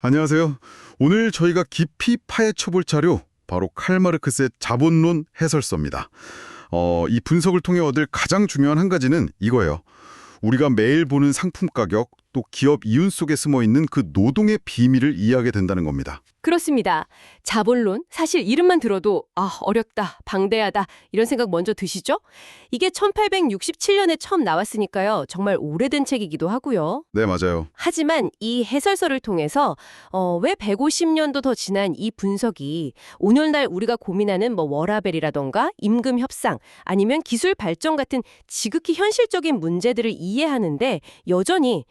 안녕하세요. 오늘 저희가 깊이 파헤쳐볼 자료, 바로 칼 마르크스의 자본론 해설서입니다. 이 분석을 통해 얻을 가장 중요한 한 가지는 이거예요. 우리가 매일 보는 상품 가격, 또 기업 이윤 속에 숨어 있는 그 노동의 비밀을 이해하게 된다는 겁니다. 그렇습니다. 자본론, 사실 이름만 들어도 어렵다, 방대하다 이런 생각 먼저 드시죠? 이게 1867년에 처음 나왔으니까요. 정말 오래된 책이기도 하고요. 네, 맞아요. 하지만 이 해설서를 통해서 왜 150년도 더 지난 이 분석이 오늘날 우리가 고민하는 워라밸이라던가 임금 협상 아니면 기술 발전 같은 지극히 현실적인 문제들을 이해하는데 여전히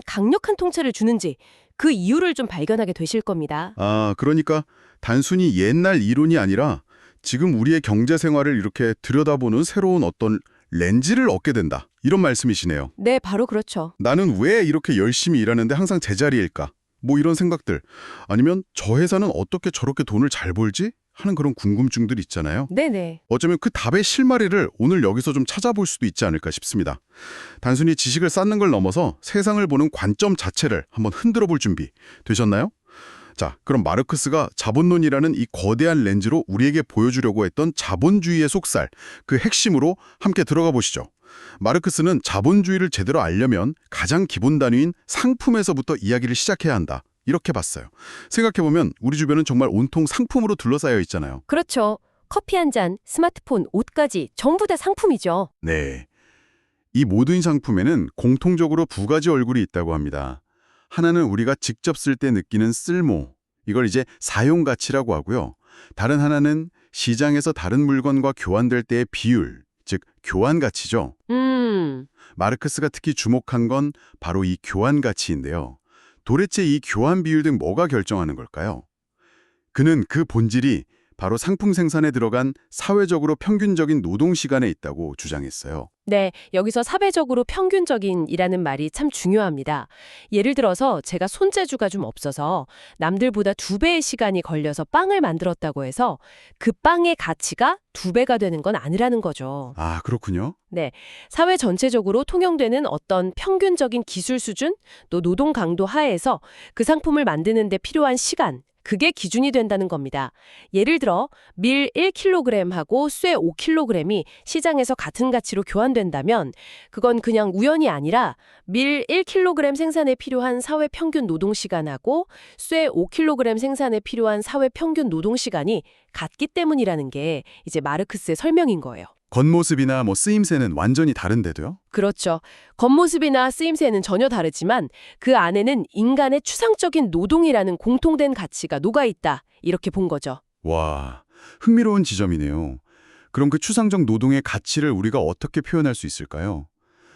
강력한 통찰을 주는지 그 이유를 좀 발견하게 되실 겁니다. 그러니까 단순히 옛날 이론이 아니라 지금 우리의 경제 생활을 이렇게 들여다보는 새로운 어떤 렌즈를 얻게 된다. 이런 말씀이시네요. 네, 바로 그렇죠. 나는 왜 이렇게 열심히 일하는데 항상 제자리일까? 이런 생각들. 아니면 저 회사는 어떻게 저렇게 돈을 잘 벌지? 하는 그런 궁금증들 있잖아요. 네네. 어쩌면 그 답의 실마리를 오늘 여기서 좀 찾아볼 수도 있지 않을까 싶습니다. 단순히 지식을 쌓는 걸 넘어서 세상을 보는 관점 자체를 한번 흔들어 볼 준비 되셨나요? 자, 그럼 마르크스가 자본론이라는 이 거대한 렌즈로 우리에게 보여주려고 했던 자본주의의 속살, 그 핵심으로 함께 들어가 보시죠. 마르크스는 자본주의를 제대로 알려면 가장 기본 단위인 상품에서부터 이야기를 시작해야 한다. 이렇게 봤어요. 생각해보면 우리 주변은 정말 온통 상품으로 둘러싸여 있잖아요. 그렇죠. 커피 한 잔, 스마트폰, 옷까지 전부 다 상품이죠. 네. 이 모든 상품에는 공통적으로 두 가지 얼굴이 있다고 합니다. 하나는 우리가 직접 쓸 때 느끼는 쓸모, 이걸 이제 사용가치라고 하고요. 다른 하나는 시장에서 다른 물건과 교환될 때의 비율, 즉 교환가치죠. 마르크스가 특히 주목한 건 바로 이 교환가치인데요. 도대체 이 교환 비율 등 뭐가 결정하는 걸까요? 그는 그 본질이 바로 상품 생산에 들어간 사회적으로 평균적인 노동 시간에 있다고 주장했어요. 네, 여기서 사회적으로 평균적인이라는 말이 참 중요합니다. 예를 들어서 제가 손재주가 좀 없어서 남들보다 2배의 시간이 걸려서 빵을 만들었다고 해서 그 빵의 가치가 2배가 되는 건 아니라는 거죠. 그렇군요. 네, 사회 전체적으로 통용되는 어떤 평균적인 기술 수준, 또 노동 강도 하에서 그 상품을 만드는 데 필요한 시간, 그게 기준이 된다는 겁니다. 예를 들어 밀 1kg하고 쇠 5kg이 시장에서 같은 가치로 교환된다면 그건 그냥 우연이 아니라 밀 1kg 생산에 필요한 사회 평균 노동 시간하고 쇠 5kg 생산에 필요한 사회 평균 노동 시간이 같기 때문이라는 게 이제 마르크스의 설명인 거예요. 겉모습이나 쓰임새는 완전히 다른데도요? 그렇죠. 겉모습이나 쓰임새는 전혀 다르지만 그 안에는 인간의 추상적인 노동이라는 공통된 가치가 녹아있다. 이렇게 본 거죠. 와, 흥미로운 지점이네요. 그럼 그 추상적 노동의 가치를 우리가 어떻게 표현할 수 있을까요?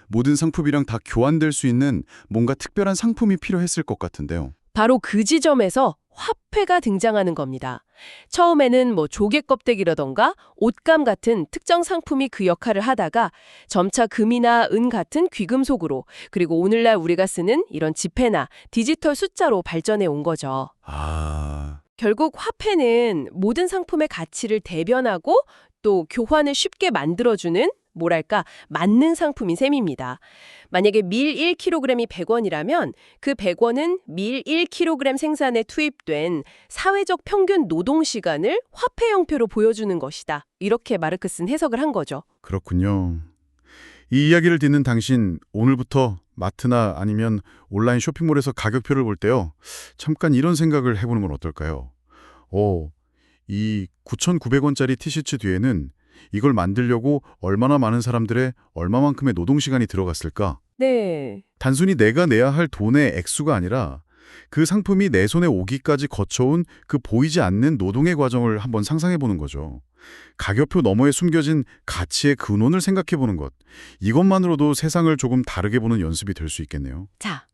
모든 상품이랑 다 교환될 수 있는 뭔가 특별한 상품이 필요했을 것 같은데요. 바로 그 지점에서 화폐가 등장하는 겁니다. 처음에는 조개 껍데기라던가 옷감 같은 특정 상품이 그 역할을 하다가 점차 금이나 은 같은 귀금속으로 그리고 오늘날 우리가 쓰는 이런 지폐나 디지털 숫자로 발전해 온 거죠. 결국 화폐는 모든 상품의 가치를 대변하고 또 교환을 쉽게 만들어주는 맞는 상품인 셈입니다. 만약에 밀 1kg이 100원이라면 그 100원은 밀 1kg 생산에 투입된 사회적 평균 노동 시간을 화폐 형태로 보여주는 것이다. 이렇게 마르크스는 해석을 한 거죠. 그렇군요. 이 이야기를 듣는 당신, 오늘부터 마트나 아니면 온라인 쇼핑몰에서 가격표를 볼 때요. 잠깐 이런 생각을 해보는 건 어떨까요? 이 9,900원짜리 티셔츠 뒤에는 이걸 만들려고 얼마나 많은 사람들의 얼마만큼의 노동시간이 들어갔을까? 네. 단순히 내가 내야 할 돈의 액수가 아니라 그 상품이 내 손에 오기까지 거쳐온 그 보이지 않는 노동의 과정을 한번 상상해보는 거죠. 가격표 너머에 숨겨진 가치의 근원을 생각해보는 것. 이것만으로도 세상을 조금 다르게 보는 연습이 될 수 있겠네요. 자,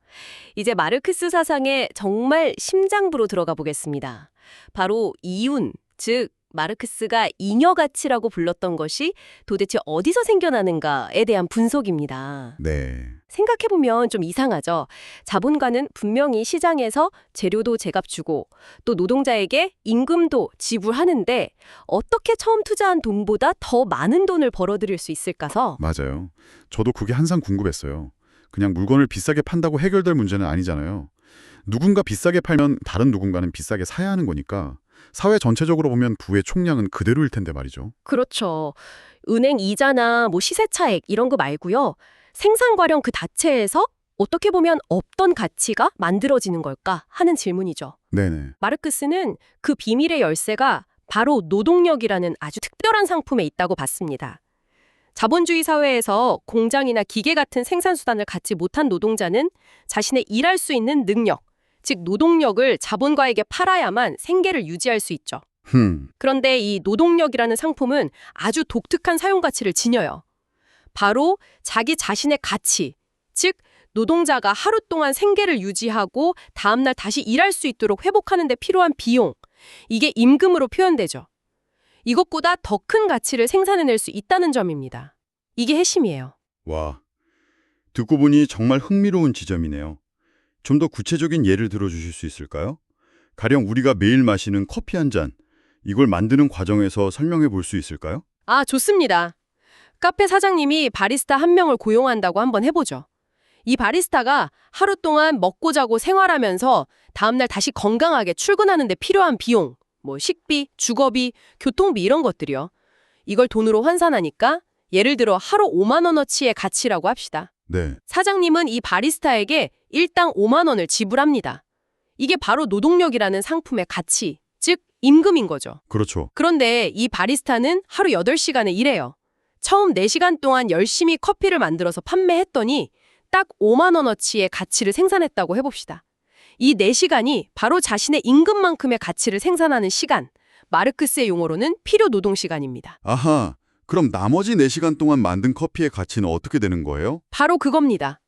이제 마르크스 사상의 정말 심장부로 들어가 보겠습니다. 바로 이윤, 즉 마르크스가 잉여 가치라고 불렀던 것이 도대체 어디서 생겨나는가에 대한 분석입니다. 네. 생각해보면 좀 이상하죠. 자본가는 분명히 시장에서 재료도 제값 주고 또 노동자에게 임금도 지불하는데 어떻게 처음 투자한 돈보다 더 많은 돈을 벌어들일 수 있을까서? 맞아요. 저도 그게 항상 궁금했어요. 그냥 물건을 비싸게 판다고 해결될 문제는 아니잖아요. 누군가 비싸게 팔면 다른 누군가는 비싸게 사야 하는 거니까 사회 전체적으로 보면 부의 총량은 그대로일 텐데 말이죠. 그렇죠. 은행 이자나 뭐 시세 차익 이런 거 말고요. 생산 과령 그 자체에서 어떻게 보면 없던 가치가 만들어지는 걸까 하는 질문이죠. 네네. 마르크스는 그 비밀의 열쇠가 바로 노동력이라는 아주 특별한 상품에 있다고 봤습니다. 자본주의 사회에서 공장이나 기계 같은 생산수단을 갖지 못한 노동자는 자신의 일할 수 있는 능력, 즉 노동력을 자본가에게 팔아야만 생계를 유지할 수 있죠. 그런데 이 노동력이라는 상품은 아주 독특한 사용 가치를 지녀요. 바로 자기 자신의 가치, 즉 노동자가 하루 동안 생계를 유지하고 다음날 다시 일할 수 있도록 회복하는 데 필요한 비용, 이게 임금으로 표현되죠. 이것보다 더 큰 가치를 생산해낼 수 있다는 점입니다. 이게 핵심이에요. 와, 듣고 보니 정말 흥미로운 지점이네요. 좀 더 구체적인 예를 들어주실 수 있을까요? 가령 우리가 매일 마시는 커피 한 잔, 이걸 만드는 과정에서 설명해 볼 수 있을까요? 아, 좋습니다. 카페 사장님이 바리스타 한 명을 고용한다고 한번 해보죠. 이 바리스타가 하루 동안 먹고 자고 생활하면서 다음날 다시 건강하게 출근하는 데 필요한 비용, 뭐 식비, 주거비, 교통비 이런 것들이요. 이걸 돈으로 환산하니까 예를 들어 하루 5만 원어치의 가치라고 합시다. 네. 사장님은 이 바리스타에게 일당 5만 원을 지불합니다. 이게 바로 노동력이라는 상품의 가치, 즉 임금인 거죠. 그렇죠. 그런데 이 바리스타는 하루 8시간을 일해요. 처음 4시간 동안 열심히 커피를 만들어서 판매했더니 딱 5만 원어치의 가치를 생산했다고 해봅시다. 이 4시간이 바로 자신의 임금만큼의 가치를 생산하는 시간, 마르크스의 용어로는 필요 노동 시간입니다. 아하, 그럼 나머지 4시간 동안 만든 커피의 가치는 어떻게 되는 거예요? 바로 그겁니다.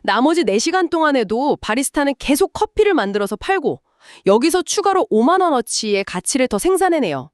나머지 4시간 동안에도 바리스타는 계속 커피를 만들어서 팔고 여기서 추가로 5만 원어치의 가치를 더 생산해내요.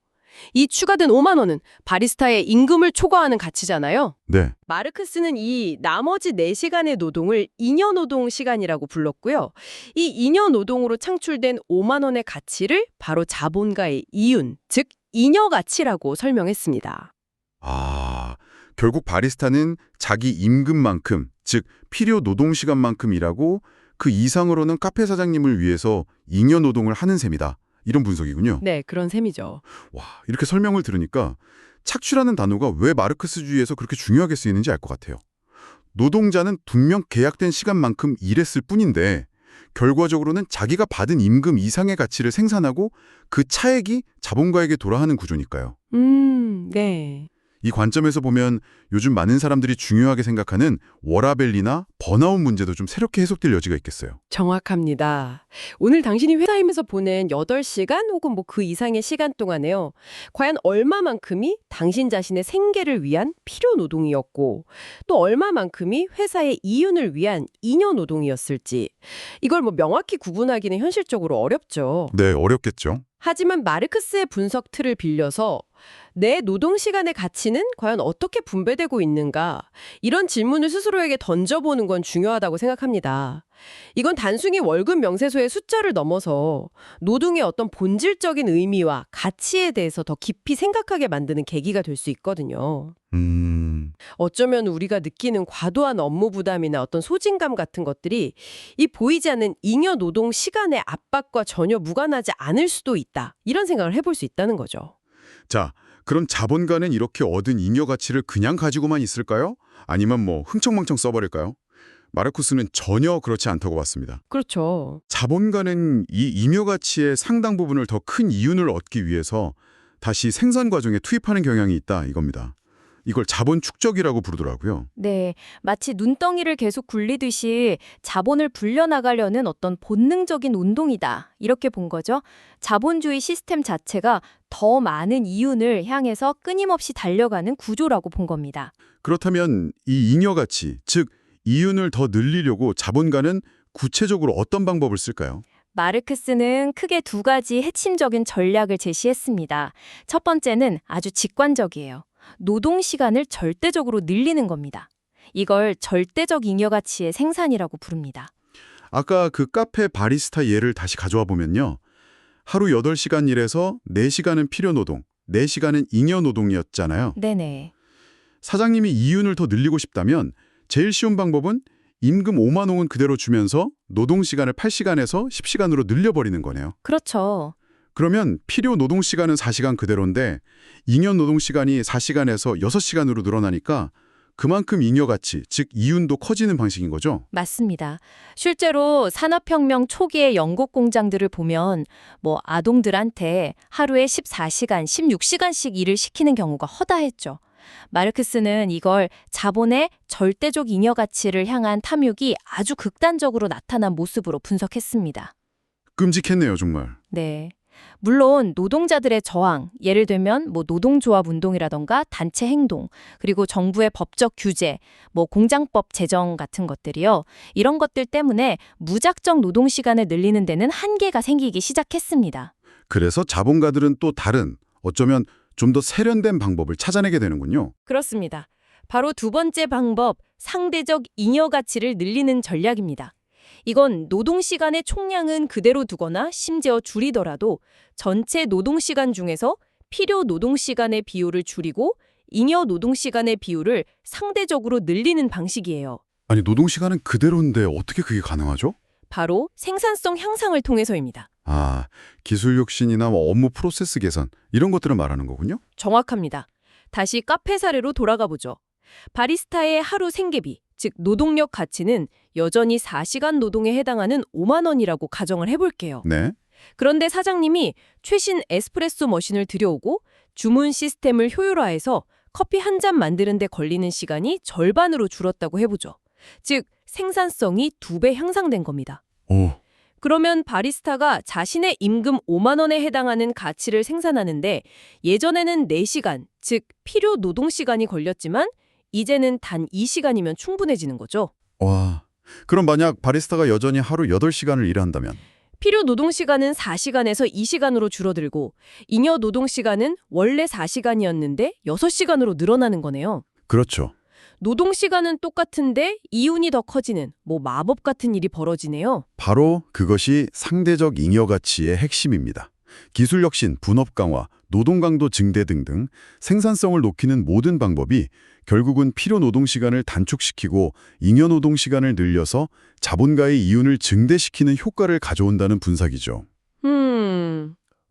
이 추가된 5만 원은 바리스타의 임금을 초과하는 가치잖아요. 네. 마르크스는 이 나머지 4시간의 노동을 잉여 노동 시간이라고 불렀고요. 이 잉여 노동으로 창출된 5만 원의 가치를 바로 자본가의 이윤, 즉 잉여 가치라고 설명했습니다. 아, 결국 바리스타는 자기 임금만큼, 즉 필요 노동 시간만큼 일하고 그 이상으로는 카페 사장님을 위해서 잉여 노동을 하는 셈이다. 이런 분석이군요. 네, 그런 셈이죠. 와, 이렇게 설명을 들으니까 착취라는 단어가 왜 마르크스주의에서 그렇게 중요하게 쓰이는지 알 것 같아요. 노동자는 분명 계약된 시간만큼 일했을 뿐인데 결과적으로는 자기가 받은 임금 이상의 가치를 생산하고 그 차액이 자본가에게 돌아가는 구조니까요. 네. 이 관점에서 보면 요즘 많은 사람들이 중요하게 생각하는 워라밸이나 번아웃 문제도 좀 새롭게 해석될 여지가 있겠어요. 정확합니다. 오늘 당신이 회사임에서 보낸 8시간 혹은 뭐 그 이상의 시간 동안에요. 과연 얼마만큼이 당신 자신의 생계를 위한 필요 노동이었고 또 얼마만큼이 회사의 이윤을 위한 잉여 노동이었을지 이걸 뭐 명확히 구분하기는 현실적으로 어렵죠. 네, 어렵겠죠. 하지만 마르크스의 분석 틀을 빌려서 내 노동 시간의 가치는 과연 어떻게 분배되고 있는가? 이런 질문을 스스로에게 던져보는 건 중요하다고 생각합니다. 이건 단순히 월급 명세서의 숫자를 넘어서 노동의 어떤 본질적인 의미와 가치에 대해서 더 깊이 생각하게 만드는 계기가 될 수 있거든요. 어쩌면 우리가 느끼는 과도한 업무 부담이나 어떤 소진감 같은 것들이 이 보이지 않는 잉여 노동 시간의 압박과 전혀 무관하지 않을 수도 있다. 이런 생각을 해볼 수 있다는 거죠. 자, 그럼 자본가는 이렇게 얻은 잉여 가치를 그냥 가지고만 있을까요? 아니면 뭐 흥청망청 써버릴까요? 마르쿠스는 전혀 그렇지 않다고 봤습니다. 그렇죠. 자본가는 이 잉여 가치의 상당 부분을 더 큰 이윤을 얻기 위해서 다시 생산 과정에 투입하는 경향이 있다 이겁니다. 이걸 자본 축적이라고 부르더라고요. 네, 마치 눈덩이를 계속 굴리듯이 자본을 불려나가려는 어떤 본능적인 운동이다. 이렇게 본 거죠. 자본주의 시스템 자체가 더 많은 이윤을 향해서 끊임없이 달려가는 구조라고 본 겁니다. 그렇다면 이 잉여 가치, 즉 이윤을 더 늘리려고 자본가는 구체적으로 어떤 방법을 쓸까요? 마르크스는 크게 2가지 핵심적인 전략을 제시했습니다. 첫 번째는 아주 직관적이에요. 노동 시간을 절대적으로 늘리는 겁니다. 이걸 절대적 잉여 가치의 생산이라고 부릅니다. 아까 그 카페 바리스타 예를 다시 가져와 보면요. 하루 8시간 일해서 4시간은 필요 노동, 4시간은 잉여 노동이었잖아요. 네네. 사장님이 이윤을 더 늘리고 싶다면 제일 쉬운 방법은 임금 5만 원은 그대로 주면서 노동시간을 8시간에서 10시간으로 늘려버리는 거네요. 그렇죠. 그러면 필요 노동시간은 4시간 그대로인데 잉여 노동시간이 4시간에서 6시간으로 늘어나니까 그만큼 잉여 가치, 즉 이윤도 커지는 방식인 거죠? 맞습니다. 실제로 산업혁명 초기의 영국 공장들을 보면 아동들한테 하루에 14시간, 16시간씩 일을 시키는 경우가 허다했죠. 마르크스는 이걸 자본의 절대적 잉여 가치를 향한 탐욕이 아주 극단적으로 나타난 모습으로 분석했습니다. 끔찍했네요, 정말. 네. 물론 노동자들의 저항, 예를 들면 노동조합 운동이라던가 단체 행동, 그리고 정부의 법적 규제, 공장법 제정 같은 것들이요. 이런 것들 때문에 무작정 노동시간을 늘리는 데는 한계가 생기기 시작했습니다. 그래서 자본가들은 또 다른, 어쩌면 좀 더 세련된 방법을 찾아내게 되는군요. 그렇습니다. 바로 두 번째 방법, 상대적 잉여 가치를 늘리는 전략입니다. 이건 노동시간의 총량은 그대로 두거나 심지어 줄이더라도 전체 노동시간 중에서 필요 노동시간의 비율을 줄이고 잉여 노동시간의 비율을 상대적으로 늘리는 방식이에요. 아니, 노동시간은 그대로인데 어떻게 그게 가능하죠? 바로 생산성 향상을 통해서입니다. 아, 기술 혁신이나 업무 프로세스 개선, 이런 것들을 말하는 거군요? 정확합니다. 다시 카페 사례로 돌아가 보죠. 바리스타의 하루 생계비, 즉 노동력 가치는 여전히 4시간 노동에 해당하는 5만 원이라고 가정을 해볼게요. 네. 그런데 사장님이 최신 에스프레소 머신을 들여오고 주문 시스템을 효율화해서 커피 한 잔 만드는 데 걸리는 시간이 절반으로 줄었다고 해보죠. 즉 생산성이 2배 향상된 겁니다. 오, 그러면 바리스타가 자신의 임금 5만 원에 해당하는 가치를 생산하는데 예전에는 4시간, 즉 필요 노동시간이 걸렸지만 이제는 단 2시간이면 충분해지는 거죠. 와. 그럼 만약 바리스타가 여전히 하루 8시간을 일한다면? 필요 노동시간은 4시간에서 2시간으로 줄어들고 잉여 노동시간은 원래 4시간이었는데 6시간으로 늘어나는 거네요. 그렇죠. 노동시간은 똑같은데 이윤이 더 커지는 마법 같은 일이 벌어지네요. 바로 그것이 상대적 잉여 가치의 핵심입니다. 기술 혁신, 분업 강화, 노동 강도 증대 등등 생산성을 높이는 모든 방법이 결국은 필요 노동 시간을 단축시키고 잉여 노동 시간을 늘려서 자본가의 이윤을 증대시키는 효과를 가져온다는 분석이죠.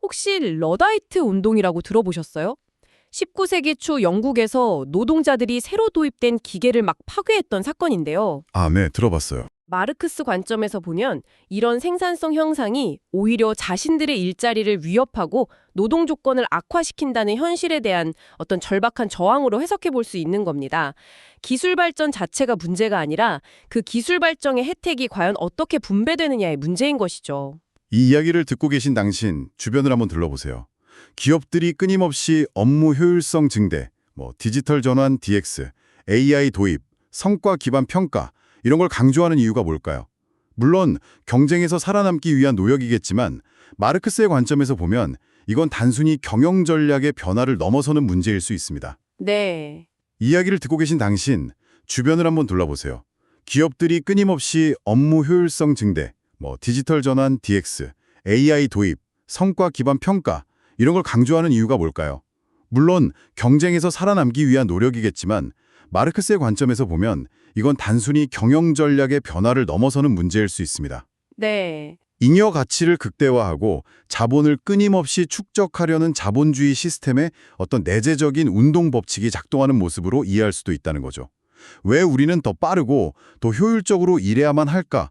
혹시 러다이트 운동이라고 들어보셨어요? 19세기 초 영국에서 노동자들이 새로 도입된 기계를 막 파괴했던 사건인데요. 아, 네, 들어봤어요. 마르크스 관점에서 보면 이런 생산성 향상이 오히려 자신들의 일자리를 위협하고 노동 조건을 악화시킨다는 현실에 대한 어떤 절박한 저항으로 해석해 볼 수 있는 겁니다. 기술 발전 자체가 문제가 아니라 그 기술 발전의 혜택이 과연 어떻게 분배되느냐의 문제인 것이죠. 이 이야기를 듣고 계신 당신 주변을 한번 둘러보세요. 기업들이 끊임없이 업무 효율성 증대, 디지털 전환 DX, AI 도입, 성과 기반 평가 이런 걸 강조하는 이유가 뭘까요? 물론 경쟁에서 살아남기 위한 노력이겠지만 마르크스의 관점에서 보면 이건 단순히 경영 전략의 변화를 넘어서는 문제일 수 있습니다. 네. 이야기를 듣고 계신 당신 주변을 한번 둘러보세요. 기업들이 끊임없이 업무 효율성 증대, 디지털 전환 DX, AI 도입, 성과 기반 평가 이런 걸 강조하는 이유가 뭘까요? 물론 경쟁에서 살아남기 위한 노력이겠지만 마르크스의 관점에서 보면 이건 단순히 경영 전략의 변화를 넘어서는 문제일 수 있습니다. 네. 잉여 가치를 극대화하고 자본을 끊임없이 축적하려는 자본주의 시스템의 어떤 내재적인 운동 법칙이 작동하는 모습으로 이해할 수도 있다는 거죠. 왜 우리는 더 빠르고 더 효율적으로 일해야만 할까?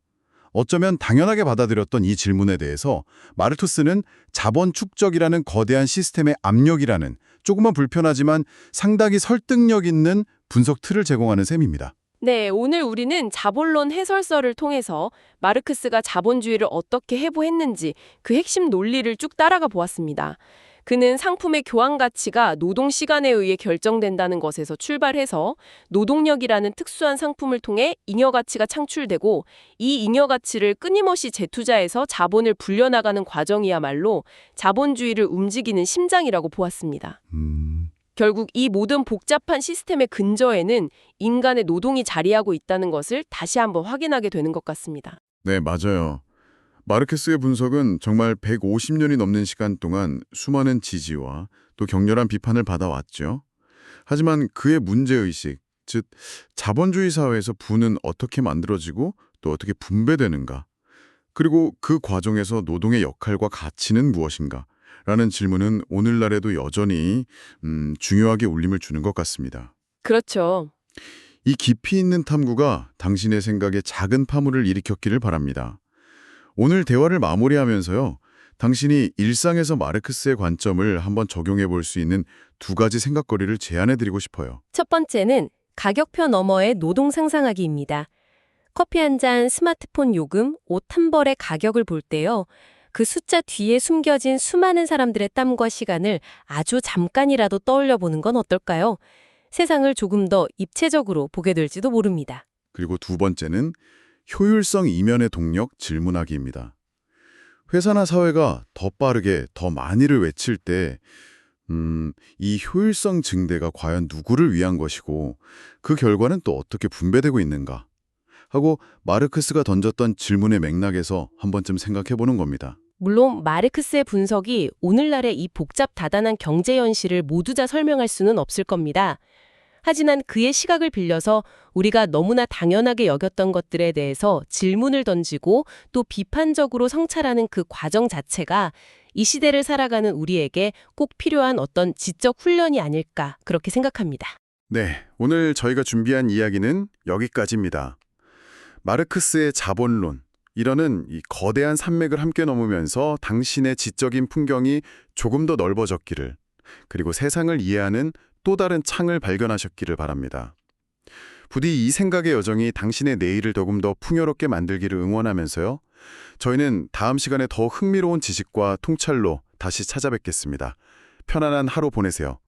어쩌면 당연하게 받아들였던 이 질문에 대해서 마르크스는 자본 축적이라는 거대한 시스템의 압력이라는 조금은 불편하지만 상당히 설득력 있는 분석 틀을 제공하는 셈입니다. 네, 오늘 우리는 자본론 해설서를 통해서 마르크스가 자본주의를 어떻게 해부했는지 그 핵심 논리를 쭉 따라가 보았습니다. 그는 상품의 교환 가치가 노동 시간에 의해 결정된다는 것에서 출발해서 노동력이라는 특수한 상품을 통해 잉여 가치가 창출되고 이 잉여 가치를 끊임없이 재투자해서 자본을 불려나가는 과정이야말로 자본주의를 움직이는 심장이라고 보았습니다. 결국 이 모든 복잡한 시스템의 근저에는 인간의 노동이 자리하고 있다는 것을 다시 한번 확인하게 되는 것 같습니다. 네, 맞아요. 마르크스의 분석은 정말 150년이 넘는 시간 동안 수많은 지지와 또 격렬한 비판을 받아왔죠. 하지만 그의 문제의식, 즉 즉 자본주의 사회에서 부는 어떻게 만들어지고 또 어떻게 분배되는가? 그리고 그 과정에서 노동의 역할과 가치는 무엇인가? 라는 질문은 오늘날에도 여전히 중요하게 울림을 주는 것 같습니다. 그렇죠. 이 깊이 있는 탐구가 당신의 생각에 작은 파문을 일으켰기를 바랍니다. 오늘 대화를 마무리하면서요. 당신이 일상에서 마르크스의 관점을 한번 적용해 볼 수 있는 두 가지 생각거리를 제안해 드리고 싶어요. 첫 번째는 가격표 너머의 노동 상상하기입니다. 커피 한 잔, 스마트폰 요금, 옷 한 벌의 가격을 볼 때요. 그 숫자 뒤에 숨겨진 수많은 사람들의 땀과 시간을 아주 잠깐이라도 떠올려 보는 건 어떨까요? 세상을 조금 더 입체적으로 보게 될지도 모릅니다. 그리고 두 번째는 효율성 이면의 동력 질문하기입니다. 회사나 사회가 더 빠르게 더 많이를 외칠 때 이 효율성 증대가 과연 누구를 위한 것이고 그 결과는 또 어떻게 분배되고 있는가 하고 마르크스가 던졌던 질문의 맥락에서 한 번쯤 생각해 보는 겁니다. 물론 마르크스의 분석이 오늘날의 이 복잡 다단한 경제 현실을 모두 다 설명할 수는 없을 겁니다. 하지만 그의 시각을 빌려서 우리가 너무나 당연하게 여겼던 것들에 대해서 질문을 던지고 또 비판적으로 성찰하는 그 과정 자체가 이 시대를 살아가는 우리에게 꼭 필요한 어떤 지적 훈련이 아닐까 그렇게 생각합니다. 네, 오늘 저희가 준비한 이야기는 여기까지입니다. 마르크스의 자본론, 이러는 이 거대한 산맥을 함께 넘으면서 당신의 지적인 풍경이 조금 더 넓어졌기를, 그리고 세상을 이해하는 또 다른 창을 발견하셨기를 바랍니다. 부디 이 생각의 여정이 당신의 내일을 조금 더 풍요롭게 만들기를 응원하면서요. 저희는 다음 시간에 더 흥미로운 지식과 통찰로 다시 찾아뵙겠습니다. 편안한 하루 보내세요.